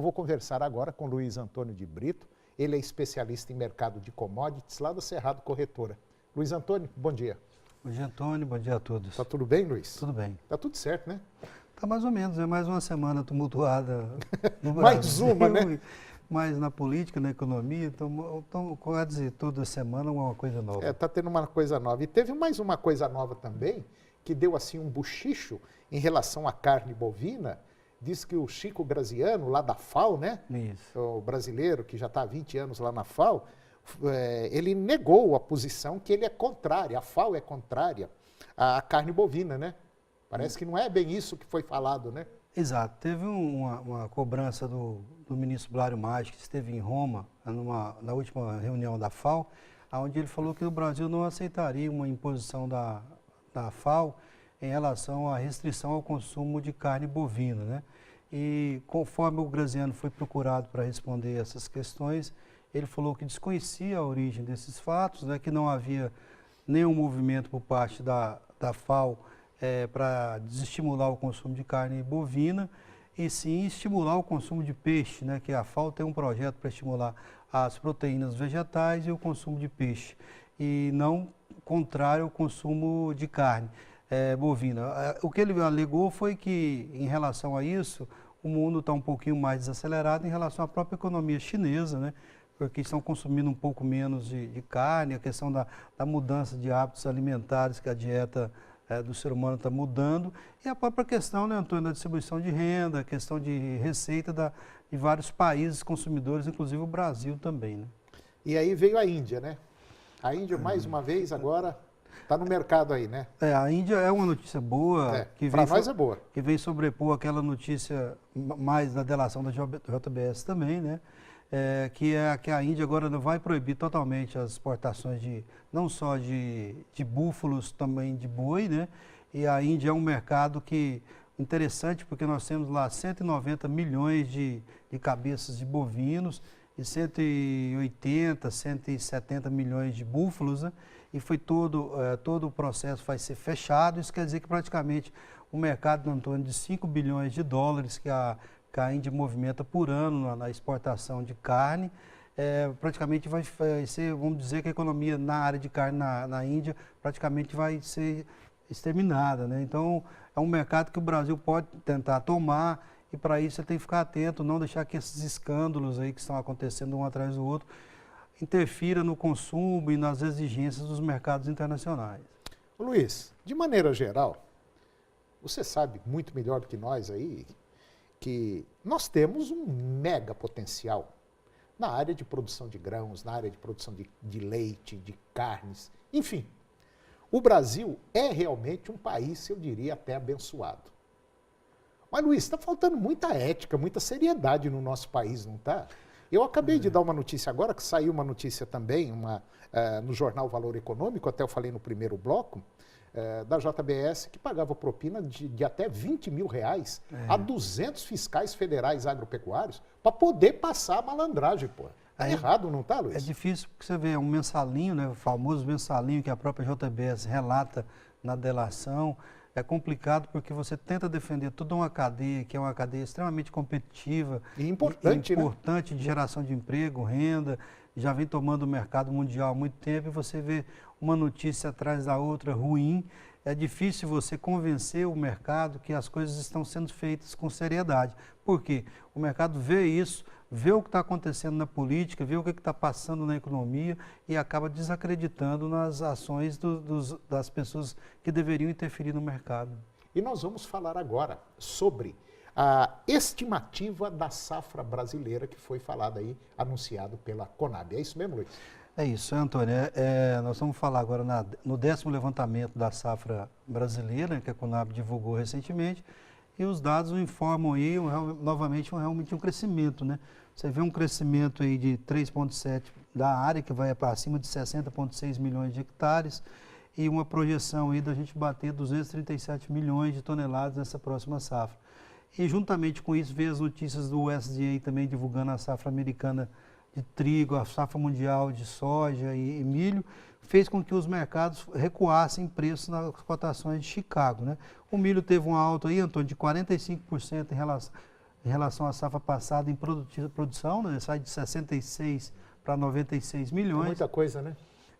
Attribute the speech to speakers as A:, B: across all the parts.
A: Eu vou conversar agora com Luiz Antônio de Brito. Ele é especialista em mercado de commodities lá da Cerrado Corretora. Luiz Antônio, bom dia.
B: Bom dia, Antônio. Bom dia a todos.
A: Tá tudo bem, Luiz?
B: Tudo bem.
A: Tá tudo certo, né?
B: Tá mais ou menos, é mais uma semana tumultuada no Brasil.
A: Mais uma, né?
B: Mas na política, na economia, então, quase dizer, toda semana uma coisa nova.
A: Tá tendo uma coisa nova. E teve mais uma coisa nova também, que deu assim um buchicho em relação à carne bovina. Diz que o Chico Graziano, lá da FAO, né?
B: Isso.
A: O brasileiro que já está há 20 anos lá na FAO, ele negou a posição que ele é contrário, a FAO é contrária à carne bovina, né? Parece que não é bem isso que foi falado, né?
B: Exato. Teve uma cobrança do ministro Blário Maggi, que esteve em Roma, na última reunião da FAO, onde ele falou que o Brasil não aceitaria uma imposição da FAO em relação à restrição ao consumo de carne bovina, né? E conforme o Graziano foi procurado para responder essas questões, ele falou que desconhecia a origem desses fatos, né? Que não havia nenhum movimento por parte da FAO para desestimular o consumo de carne bovina e sim estimular o consumo de peixe, né? Que a FAO tem um projeto para estimular as proteínas vegetais e o consumo de peixe, e não contrário ao consumo de carne bovina. O que ele alegou foi que, em relação a isso, o mundo está um pouquinho mais desacelerado em relação à própria economia chinesa, né? Porque estão consumindo um pouco menos de carne, a questão da mudança de hábitos alimentares, que a dieta do ser humano está mudando, e a própria questão, né, Antônio, da distribuição de renda, a questão de receita de vários países consumidores, inclusive o Brasil também, né?
A: E aí veio a Índia, né? A Índia, mais uma vez, agora está no mercado aí, né?
B: A Índia é uma notícia boa.
A: Para nós é boa.
B: Que vem sobrepor aquela notícia mais da delação da JBS também, né? Que a Índia agora vai proibir totalmente as exportações não só de búfalos, também de boi, né? E a Índia é um mercado interessante, porque nós temos lá 190 milhões de cabeças de bovinos e 180, 170 milhões de búfalos, né? E foi todo o processo vai ser fechado. Isso quer dizer que praticamente o mercado em torno de 5 bilhões de dólares que a Índia movimenta por ano na exportação de carne, praticamente vai ser, vamos dizer que a economia na área de carne na Índia praticamente vai ser exterminada, né? Então, é um mercado que o Brasil pode tentar tomar, e para isso você tem que ficar atento, não deixar que esses escândalos aí que estão acontecendo um atrás do outro interfira no consumo e nas exigências dos mercados internacionais.
A: Luiz, de maneira geral, você sabe muito melhor do que nós aí, que nós temos um mega potencial na área de produção de grãos, na área de produção de leite, de carnes, enfim. O Brasil é realmente um país, eu diria, até abençoado. Mas, Luiz, está faltando muita ética, muita seriedade no nosso país, não está? Eu acabei de dar uma notícia agora, que saiu uma notícia também no jornal Valor Econômico, até eu falei no primeiro bloco, da JBS, que pagava propina de até R$20 mil a 200 fiscais federais agropecuários para poder passar a malandragem, pô. Tá errado, não tá, Luiz?
B: É difícil, porque você vê um mensalinho, né, o famoso mensalinho que a própria JBS relata na delação. É complicado porque você tenta defender toda uma cadeia, que é uma cadeia extremamente competitiva
A: e importante, né?
B: De geração de emprego, renda, já vem tomando o mercado mundial há muito tempo, e você vê uma notícia atrás da outra ruim. É difícil você convencer o mercado que as coisas estão sendo feitas com seriedade. Por quê? O mercado vê isso, vê o que está acontecendo na política, vê o que está passando na economia e acaba desacreditando nas ações das pessoas que deveriam interferir no mercado.
A: E nós vamos falar agora sobre a estimativa da safra brasileira que foi falada aí, anunciado pela Conab. É isso mesmo, Luiz?
B: É isso, Antônio. Nós vamos falar agora no 10º levantamento da safra brasileira, que a Conab divulgou recentemente, e os dados informam aí novamente realmente um crescimento, né? Você vê um crescimento aí de 3,7% da área, que vai para acima de 60,6 milhões de hectares, e uma projeção aí da gente bater 237 milhões de toneladas nessa próxima safra. E juntamente com isso, veio as notícias do USDA também divulgando a safra americana de trigo, a safra mundial de soja e milho, fez com que os mercados recuassem preços nas cotações de Chicago, né? O milho teve uma alta aí, Antônio, de 45% em relação em relação à safra passada em produção, né? Sai de 66 para 96 milhões.
A: É muita coisa, né?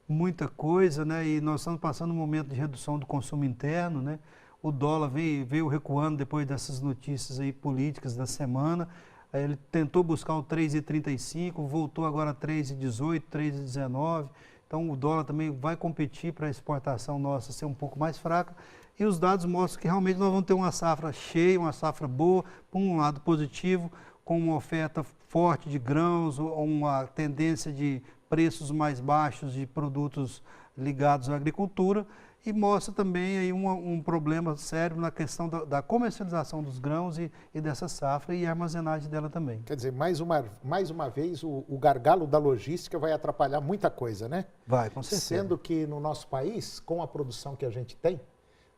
B: Muita coisa, né? E nós estamos passando um momento de redução do consumo interno, né? O dólar veio recuando depois dessas notícias aí políticas da semana. Aí ele tentou buscar o 3,35, voltou agora a 3,18, 3,19. Então o dólar também vai competir para a exportação nossa ser um pouco mais fraca. E os dados mostram que realmente nós vamos ter uma safra cheia, uma safra boa, por um lado positivo, com uma oferta forte de grãos, uma tendência de preços mais baixos de produtos ligados à agricultura, e mostra também aí um problema sério na questão da comercialização dos grãos e dessa safra e a armazenagem dela também.
A: Quer dizer, mais uma vez, o gargalo da logística vai atrapalhar muita coisa, né?
B: Vai, com certeza.
A: Sendo que no nosso país, com a produção que a gente tem,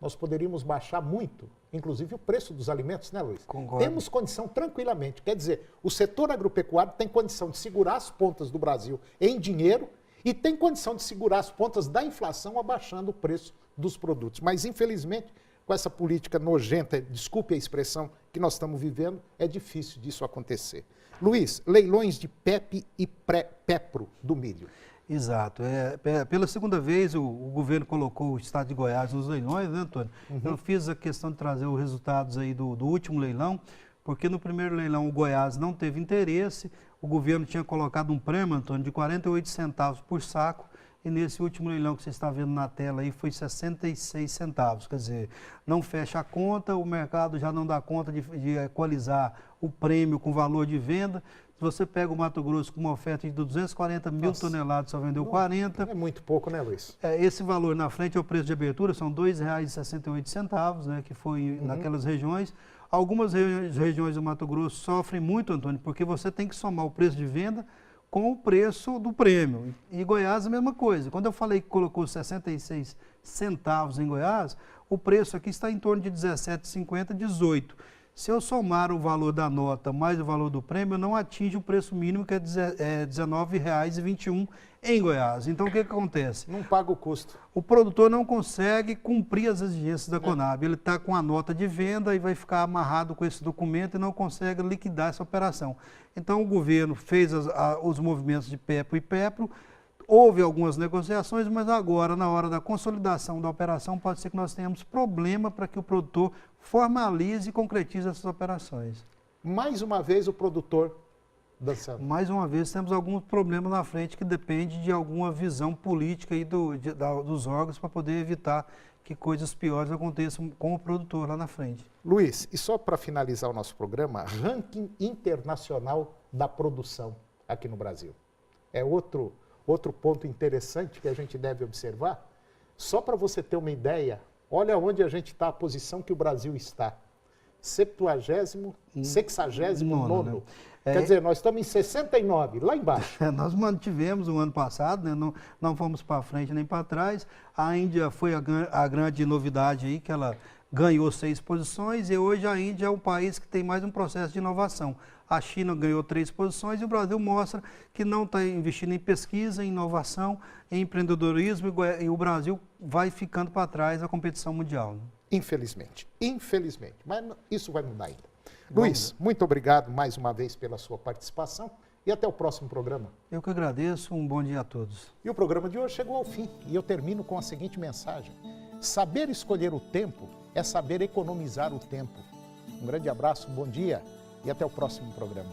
A: nós poderíamos baixar muito, inclusive o preço dos alimentos, né, Luiz?
B: Concordo.
A: Temos condição tranquilamente. Quer dizer, o setor agropecuário tem condição de segurar as pontas do Brasil em dinheiro e tem condição de segurar as pontas da inflação abaixando o preço dos produtos. Mas, infelizmente, com essa política nojenta, desculpe a expressão, que nós estamos vivendo, é difícil disso acontecer. Luiz, leilões de PEP e PEPRO do milho.
B: Exato. Pela segunda vez, o governo colocou o estado de Goiás nos leilões, né, Antônio? Eu fiz a questão de trazer os resultados aí do último leilão, porque no primeiro leilão o Goiás não teve interesse, o governo tinha colocado um prêmio, Antônio, de 48 centavos por saco, e nesse último leilão que você está vendo na tela aí foi 66 centavos, quer dizer, não fecha a conta, o mercado já não dá conta de equalizar o prêmio com valor de venda. Se você pega o Mato Grosso com uma oferta de 240 mil toneladas, só vendeu 40.
A: É muito pouco, né, Luiz?
B: Esse valor na frente é o preço de abertura, são R$ 2,68, né, que foi naquelas regiões. Algumas regiões do Mato Grosso sofrem muito, Antônio, porque você tem que somar o preço de venda com o preço do prêmio. E Goiás a mesma coisa. Quando eu falei que colocou 66 centavos em Goiás, o preço aqui está em torno de 17,50, 18. Se eu somar o valor da nota mais o valor do prêmio, não atinge o preço mínimo, que é R$ 19,21 em Goiás. Então, o que acontece?
A: Não paga o custo.
B: O produtor não consegue cumprir as exigências da Conab. Ele está com a nota de venda e vai ficar amarrado com esse documento e não consegue liquidar essa operação. Então, o governo fez os movimentos de PEPRO e PEPRO, houve algumas negociações, mas agora, na hora da consolidação da operação, pode ser que nós tenhamos problema para que o produtor formalize e concretize essas operações.
A: Mais uma vez o produtor dançando.
B: Mais uma vez, temos alguns problemas na frente que depende de alguma visão política aí dos órgãos para poder evitar que coisas piores aconteçam com o produtor lá na frente.
A: Luiz, e só para finalizar o nosso programa, ranking internacional da produção aqui no Brasil. É outro ponto interessante que a gente deve observar. Só para você ter uma ideia, olha onde a gente está, a posição que o Brasil está. 69º.
B: Né?
A: Quer dizer, nós estamos em 69, lá embaixo.
B: Nós mantivemos o ano passado, né? Não fomos para frente nem para trás. A Índia foi a grande novidade aí, que ela ganhou 6 posições e hoje a Índia é um país que tem mais um processo de inovação. A China ganhou 3 posições e o Brasil mostra que não está investindo em pesquisa, em inovação, em empreendedorismo e o Brasil vai ficando para trás na competição mundial. Né?
A: Infelizmente, mas isso vai mudar ainda. Luiz, muito obrigado mais uma vez pela sua participação e até o próximo programa.
B: Eu que agradeço, um bom dia a todos.
A: E o programa de hoje chegou ao fim e eu termino com a seguinte mensagem. Saber escolher o tempo é saber economizar o tempo. Um grande abraço, um bom dia e até o próximo programa.